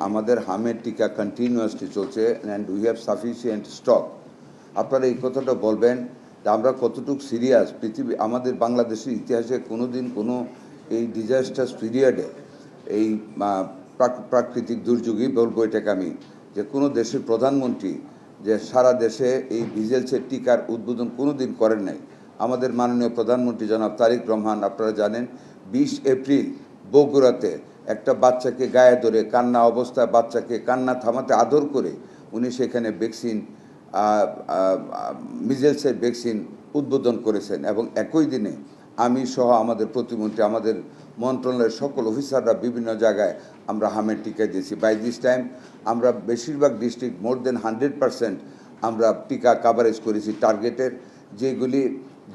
আমাদের হামের টিকা কন্টিনিউয়াসলি চলছে and we have sufficient stock. আপনারা এই কথাটা বলবেন যে আমরা কতটুকু সিরিয়াস। পৃথিবী আমাদের বাংলাদেশের ইতিহাসে কোনো দিন কোনো এই ডিজাস্টার পিরিয়ডে এই প্রাকৃতিক দুর্যোগই বলবো এটাকে আমি, যে কোনো দেশের প্রধানমন্ত্রী যে সারা দেশে এই ভিজেলসের টিকার উদ্বোধন কোনো দিন করেন নাই। আমাদের মাননীয় প্রধানমন্ত্রী জনাব তারেক রহমান, আপনারা জানেন 20 এপ্রিল বগুড়াতে একটা বাচ্চাকে গায়ে ধরে কান্না অবস্থায় বাচ্চাকে কান্না থামাতে আদর করে উনি সেখানে ভ্যাকসিন মিজেলসের ভ্যাকসিন উদ্বোধন করেছেন। এবং একই দিনে আমি সহ আমাদের প্রতিমন্ত্রী, আমাদের মন্ত্রণালয়ের সকল অফিসাররা বিভিন্ন জায়গায় আমরা হামের টিকা দিয়েছি। বাই দিস টাইম আমরা বেশিরভাগ ডিস্ট্রিক্ট মোর দেন 100% আমরা টিকা কাভারেজ করেছি টার্গেটের।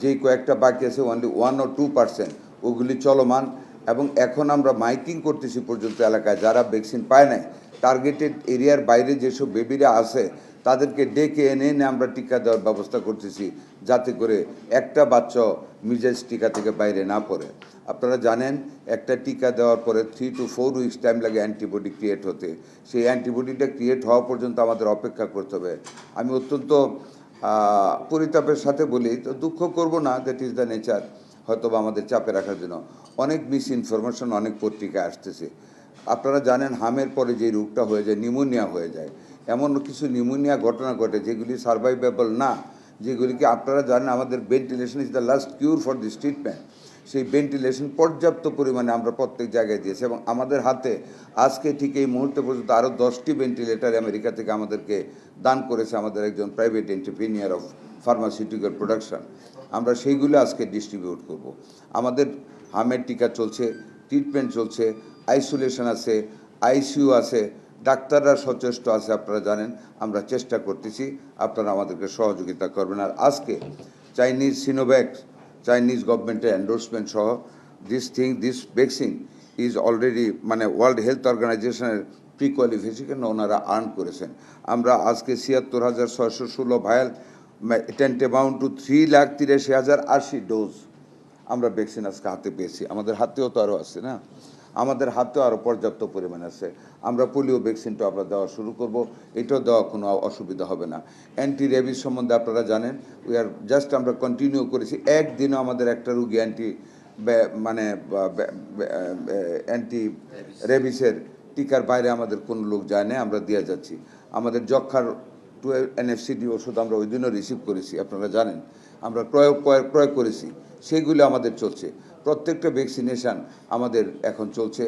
যেই কয়েকটা বাকি আছে অনলি 1 or 2% ওগুলি চলমান। এবং এখন আমরা মাইকিং করতেছি পর্যন্ত এলাকায় যারা ভ্যাকসিন পায় নাই, টার্গেটেড এরিয়ার বাইরে যেসব বেবিরা আছে তাদেরকে ডেকে এনে আমরা টিকা দেওয়ার ব্যবস্থা করতেছি, যাতে করে একটা বাচ্চা মিজেলস টিকা থেকে বাইরে না পড়ে। আপনারা জানেন একটা টিকা দেওয়ার পরে 3 to 4 উইকস টাইম লাগে অ্যান্টিবডি ক্রিয়েট হতে। সেই অ্যান্টিবডিটা ক্রিয়েট হওয়া পর্যন্ত আমাদের অপেক্ষা করতে হবে। আমি অত্যন্ত পরিতাপের সাথে বলি, তো দুঃখ করব না, দ্যাট ইজ দ্য নেচার। হয়তো বা আমাদের চাপে রাখার জন্য অনেক মিস ইনফরমেশন অনেক পত্রিকায় আসতেছে। আপনারা জানেন হামের পরে যে রোগটা হয়ে যায় নিউমোনিয়া হয়ে যায়, এমন কিছু নিউমোনিয়া ঘটনা ঘটে যেগুলি সার্ভাইভেবল না, যেগুলিকে আপনারা জানেন আমাদের ventilation is the last cure for this treatment. সেই ভেন্টিলেশন পর্যাপ্ত পরিমাণে আমরা প্রত্যেক জায়গায় দিয়েছি এবং আমাদের হাতে আজকে ঠিক এই মুহূর্তে পর্যন্ত আরও 10টি ভেন্টিলেটার আমেরিকা থেকে আমাদেরকে দান করেছে আমাদের একজন private entrepreneur of pharmaceutical production. আমরা সেইগুলো আজকে ডিস্ট্রিবিউট করব। আমাদের হামের টিকা চলছে, ট্রিটমেন্ট চলছে, আইসোলেশন আছে, আইসিইউ আছে, ডাক্তাররা সচেষ্ট আছে। আপনারা জানেন আমরা চেষ্টা করতেছি, আপনারা আমাদেরকে সহযোগিতা করবেন। আর আজকে চাইনিজ সিনোভ্যাক, চাইনিজ গভর্নমেন্টের এন্ডোর্সমেন্ট সহ দিস ভ্যাকসিন ইজ অলরেডি মানে ওয়ার্ল্ড হেলথ অর্গানাইজেশনের প্রি কোয়ালিফিকেশন ওনারা আর্ন করেছেন। আমরা আজকে ৭৬,৬১৬ ভায়াল টেন্ট অ্যামাউন্ট টু 3,83,080 ডোজ আমরা ভ্যাকসিন আজকে হাতে পেয়েছি। আমাদের হাতেও তো আরও আছে না, আমাদের হাতেও আরও পর্যাপ্ত পরিমাণে আছে। আমরা পোলিও ভ্যাকসিনটা আমরা দেওয়া শুরু করব, এটাও দেওয়া কোনো অসুবিধা হবে না। অ্যান্টি রেবিস সম্বন্ধে আপনারা জানেন উই আর জাস্ট আমরা কন্টিনিউ করেছি। একদিনও আমাদের একটা রুগী অ্যান্টি রেবিসের টিকার বাইরে আমাদের কোনো লোক যায় না, আমরা দিয়ে যাচ্ছি। আমাদের যক্ষার 12 NFCD ওষুধ আমরা ওই দিনও রিসিভ করেছি, আপনারা জানেন আমরা ক্রয় করেছি, সেগুলো আমাদের চলছে। প্রত্যেকটা ভ্যাকসিনেশান আমাদের এখন চলছে।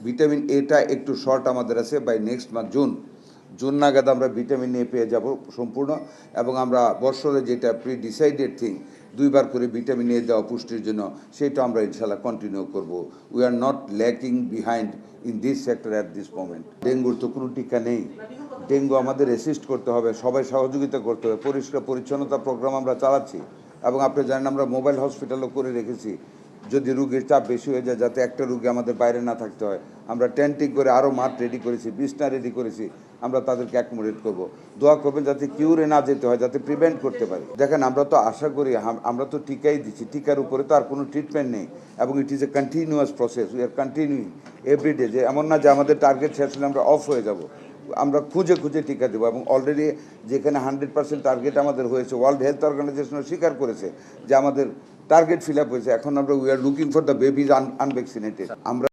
ভিটামিন এটা একটু শর্ট আমাদের আছে, বাই নেক্সট মান্থ জুন নাগাদ আমরা ভিটামিন এ পেয়ে যাব সম্পূর্ণ। এবং আমরা বছরে যেটা ডিসাইডেড থিং 2 বার করে ভিটামিন এ দেওয়া পুষ্টির জন্য, সেটা আমরা ইনশাল্লাহ কন্টিনিউ করব। We are not lacking behind in this sector at this moment. ডেঙ্গুর তো কোনো টিকা নেই, ডেঙ্গু আমাদের অ্যাসিস্ট করতে হবে, সবাই সহযোগিতা করতে হবে। পরিষ্কার পরিচ্ছন্নতা প্রোগ্রাম আমরা চালাচ্ছি এবং আপনি জানেন আমরা মোবাইল হসপিটালও করে রেখেছি, যদি রুগীর চাপ বেশি হয়ে যায় যাতে একটা রুগী আমাদের বাইরে না থাকতে হয়। আমরা টেন্টিং করে আরও মাঠ রেডি করেছি, বিছনা রেডি করেছি, আমরা তাদেরকে অ্যাকোমোডেট করব। দোয়া করবেন যাতে কিউরে না যেতে হয়, যাতে প্রিভেন্ট করতে পারি। দেখেন আমরা তো আশা করি, আমরা তো টিকাই দিচ্ছি, টিকার উপরে তো আর কোনো ট্রিটমেন্ট নেই এবং it is a continuous process. We are continuing everyday. যে এমন না যে আমাদের টার্গেট শেষ হলে আমরা অফ হয়ে যাব, আমরা খুঁজে খুঁজে টিকা দেবো। এবং অলরেডি যেখানে 100% টার্গেট আমাদের হয়েছে, ওয়ার্ল্ড হেলথ অর্গানাইজেশনও স্বীকার করেছে যে আমাদের টার্গেট ফিল আপ হয়েছে। এখন আমরা we are looking for the babies unvaccinated. আমরা